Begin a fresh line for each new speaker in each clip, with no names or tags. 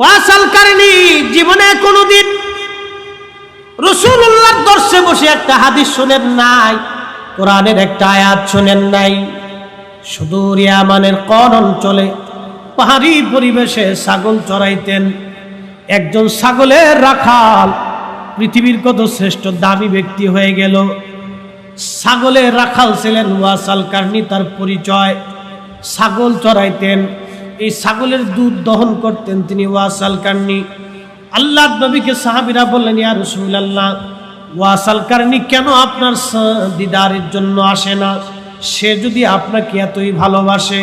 ওয়াসাল কারণী জীবনে কোনোদিন রাসূলুল্লাহর দর্শে বসে একটা হাদিস শুনেন নাই, কোরআনের একটা আয়াত শুনেন নাই। সুদূর ইয়ামানের কোন অঞ্চলে পাহাড়ি পরিবেশে ছাগল চড়াইতেন। একজন ছাগলের রাখাল পৃথিবীর কত শ্রেষ্ঠ দামি ব্যক্তি হয়ে গেল। ছাগলের রাখাল ছিলেন ওয়াসাল কারণী, তার পরিচয়। ছাগল চড়াইতেন, এই ছাগলের দুধ দহন করতেন তিনি ওয়াসাল কারণী। আল্লাহর নবীকে সাহাবীরা বললেন, ইয়া রাসূলুল্লাহ, ওয়াসাল কারণী কেন আপনার দিদারের জন্য আসে না? সে যদি আপনাকে এতই ভালোবাসে।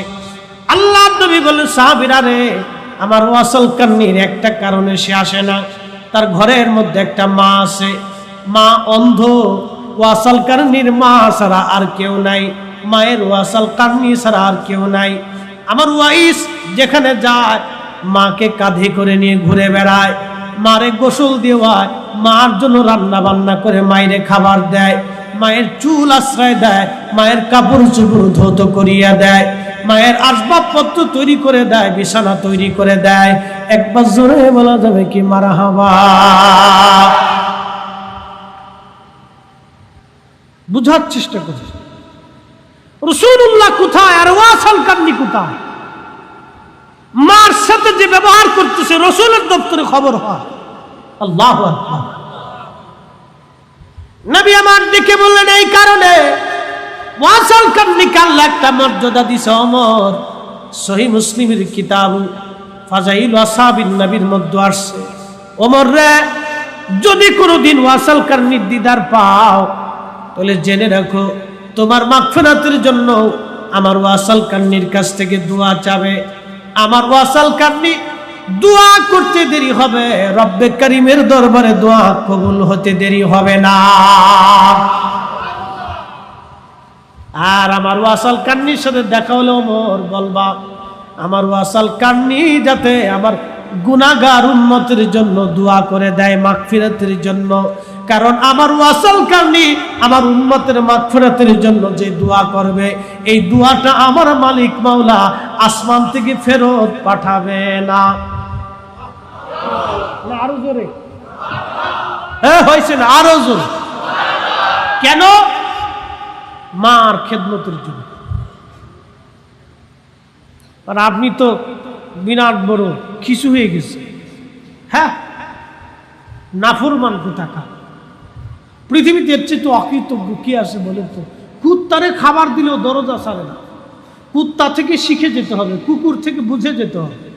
আল্লাহর নবী বললেন, সাহাবীরা রে, আমার ওয়াসাল কারণীর একটা কারণে সে আসে না। তার ঘরের মধ্যে একটা মা আছে, মা অন্ধ। ওয়াসাল কারণীর মা ছাড়া আর কেউ নাই, মায়ের ওয়াসাল কারণী ছাড়া আর কেউ নাই। আমার ওয়াইস যেখানে যায় মাকে কাঁধে করে নিয়ে ঘুরে বেড়ায়, মারে গোসল দেওয়ায়, মার জন্য রান্না বান্না করে মায়ের খাবার দেয়, মায়ের চুল আশ্রয় দেয়, মায়ের কাপড় চোপড় ধৌত করিয়া দেয়, মায়ের আসবাবপত্র তৈরি করে দেয়, বিছানা তৈরি করে দেয়। একবার জোরে বলা যাবে কি মারহাবা? বুঝার চেষ্টা করছে রাসূলুল্লাহ কোথায় আর ওয়াসাল কারণী কোথায়। মার সাথে যে ব্যবহার করতেছে রাসূলের দপ্তরে খবর হয়। আল্লাহু আকবার। নবী আমার দিকে বললেন, এই কারণে ওয়াসাল কারণীকে আল্লাহ একটা মর্যাদা দিছে ওমর। সহিহ মুসলিমের কিতাব ফাজাইল আসহাবিন নবীর মধ্যে আসছে, ওমর রে, যদি কোনোদিন ওয়াসাল কারণীর দিদার পাও তাহলে জেনে রাখো তোমার মাগফিরাতের জন্য আমার ওয়াসাল কারণীর কাছ থেকে দোয়া চাবে। আমার ওয়াসাল কারণী দোয়া করতে দেরি হবে, রব্বে কারীমের দরবারে দোয়া কবুল হতে দেরি হবে না। আর আমার ওয়াসাল কারণীর সাথে দেখা হলে ওমর বলবা, আমার ওয়াসাল কারণী যাতে আমার গুনাহগার উম্মতের জন্য দোয়া করে দেয় মাগফিরাতের জন্য। কারণ আমার ওয়াসাল কারণী আমার উম্মতের মাগফিরাতের জন্য যে দোয়া করবে, এই দোয়াটা আমার মালিক মাওলা আসমান থেকে ফেরত পাঠাবে না। আরো জোরে হয়েছে না? আরো জোরে। কেন? মার খেদমতের জন্য। আর আপনি তো বিরাট বড় কিছু হয়ে গেছে। হ্যাঁ, নাফরমান কোথাকার। পৃথিবীতে এর চেয়ে তো অকৃতজ্ঞ কি আছে বলেন তো? কুত্তারে খাবার দিলেও দরজা ছাড়ে না। কুত্তা থেকে শিখে যেতে হবে, কুকুর থেকে বুঝে যেতে হবে।